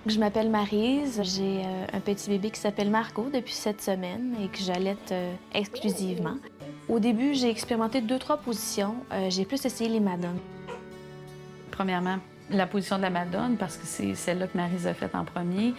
Je m'appelle Maryse, j'ai un petit bébé qui s'appelle Margot depuis 7 semaines et que j'allaite exclusivement. Au début, j'ai expérimenté 2-3 positions. J'ai plus essayé les Madones. Premièrement, la position de la Madone, parce que c'est celle-là que Maryse a faite en premier.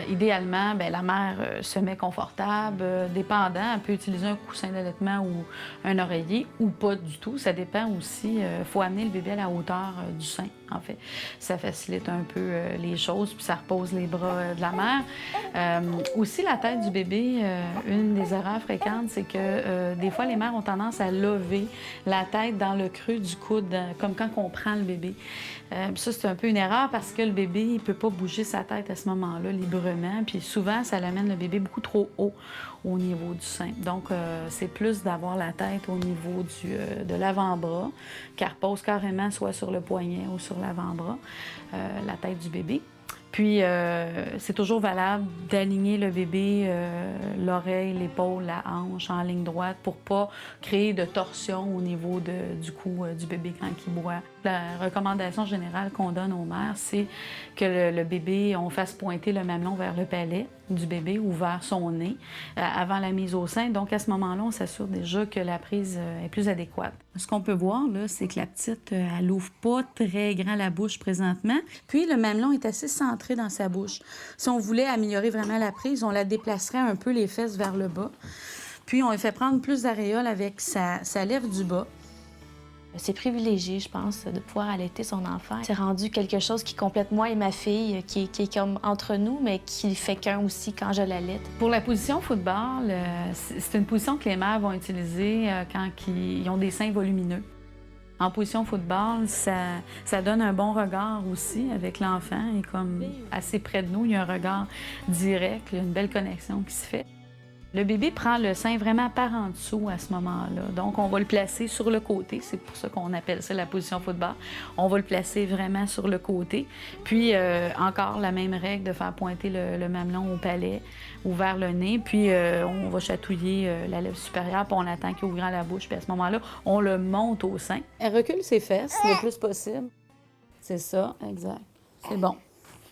Idéalement, bien, la mère se met confortable, dépendant. Elle peut utiliser un coussin d'allaitement ou un oreiller, ou pas du tout. Ça dépend aussi. Il faut amener le bébé à la hauteur du sein, en fait. Ça facilite un peu les choses, puis ça repose les bras de la mère. Aussi, la tête du bébé, une des erreurs fréquentes, c'est que des fois, les mères ont tendance à lever la tête dans le creux du coude, comme quand on prend le bébé. Ça, c'est un peu une erreur parce que le bébé, il ne peut pas bouger sa tête à ce moment-là librement. Puis souvent, ça l'amène le bébé beaucoup trop haut au niveau du sein. Donc, c'est plus d'avoir la tête au niveau de l'avant-bras, qu'elle repose carrément soit sur le poignet ou sur l'avant-bras, la tête du bébé. Puis, c'est toujours valable d'aligner le bébé, l'oreille, l'épaule, la hanche en ligne droite pour pas créer de torsion au niveau du cou du bébé quand il boit. La recommandation générale qu'on donne aux mères, c'est que le bébé, on fasse pointer le mamelon vers le palais du bébé ou vers son nez avant la mise au sein. Donc, à ce moment-là, on s'assure déjà que la prise est plus adéquate. Ce qu'on peut voir, là, c'est que la petite, elle ouvre pas très grand la bouche présentement. Puis, le mamelon est assez centré dans sa bouche. Si on voulait améliorer vraiment la prise, on la déplacerait un peu les fesses vers le bas. Puis, on lui fait prendre plus d'aréoles avec sa lèvre du bas. C'est privilégié, je pense, de pouvoir allaiter son enfant. C'est rendu quelque chose qui complète moi et ma fille, qui est comme entre nous, mais qui fait qu'un aussi quand je l'allaite. Pour la position football, c'est une position que les mères vont utiliser quand ils ont des seins volumineux. En position football, ça donne un bon regard aussi avec l'enfant. Il est comme assez près de nous, il y a un regard direct, il y a une belle connexion qui se fait. Le bébé prend le sein vraiment par en dessous à ce moment-là. Donc, on va le placer sur le côté. C'est pour ça qu'on appelle ça la position football. On va le placer vraiment sur le côté. Puis, encore la même règle de faire pointer le mamelon au palais ou vers le nez. Puis, on va chatouiller la lèvre supérieure, puis on attend qu'il ouvre la bouche. Puis à ce moment-là, on le monte au sein. Elle recule ses fesses le plus possible. C'est ça, exact. C'est bon.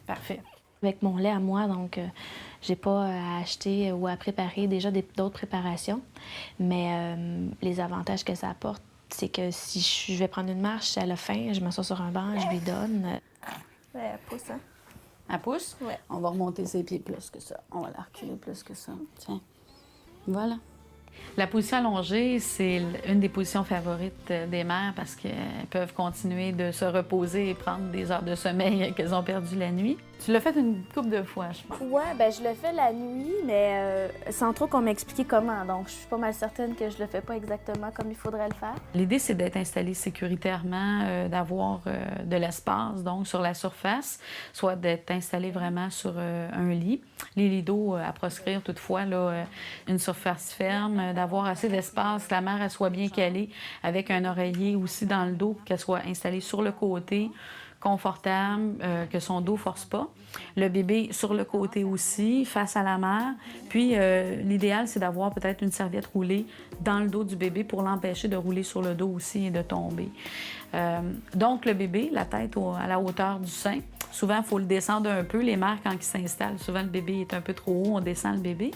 Parfait. Avec mon lait à moi, donc j'ai pas à acheter ou à préparer déjà d'autres préparations. Mais les avantages que ça apporte, c'est que si je vais prendre une marche, elle a faim, je m'assois sur un banc, je lui donne. Elle pousse, hein? Elle pousse? Ouais. On va remonter ses pieds plus que ça. On va la reculer plus que ça. Tiens. Voilà. La position allongée, c'est une des positions favorites des mères parce qu'elles peuvent continuer de se reposer et prendre des heures de sommeil qu'elles ont perdues la nuit. Tu l'as fait une couple de fois, je pense. Ouais, ben je le fais la nuit, mais sans trop qu'on m'explique comment. Donc, je suis pas mal certaine que je le fais pas exactement comme il faudrait le faire. L'idée, c'est d'être installé sécuritairement, d'avoir de l'espace, donc sur la surface, soit d'être installé vraiment sur un lit. Les lits d'eau à proscrire, toutefois, là, une surface ferme, d'avoir assez d'espace, que la mère elle soit bien calée, avec un oreiller aussi dans le dos, qu'elle soit installée sur le côté, confortable, que son dos ne force pas. Le bébé sur le côté aussi, face à la mère. Puis, l'idéal, c'est d'avoir peut-être une serviette roulée dans le dos du bébé pour l'empêcher de rouler sur le dos aussi et de tomber. Donc, le bébé, la tête à la hauteur du sein. Souvent, il faut le descendre un peu. Les mères, quand ils s'installent, souvent le bébé est un peu trop haut, on descend le bébé.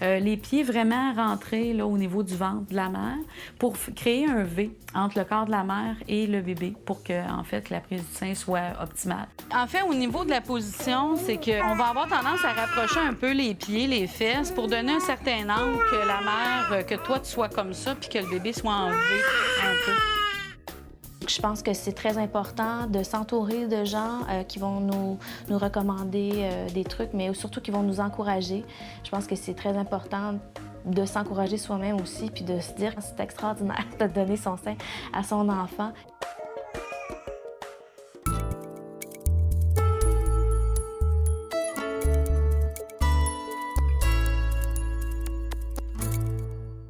Les pieds vraiment rentrés là, au niveau du ventre de la mère pour créer un V entre le corps de la mère et le bébé pour que, en fait, la prise du sein soit optimale. En fait, au niveau de la position, c'est qu'on va avoir tendance à rapprocher un peu les pieds, les fesses pour donner un certain angle que la mère, que toi, tu sois comme ça puis que le bébé soit en V un peu. Je pense que c'est très important de s'entourer de gens qui vont nous recommander des trucs, mais surtout qui vont nous encourager. Je pense que c'est très important de s'encourager soi-même aussi, puis de se dire que c'est extraordinaire de donner son sein à son enfant.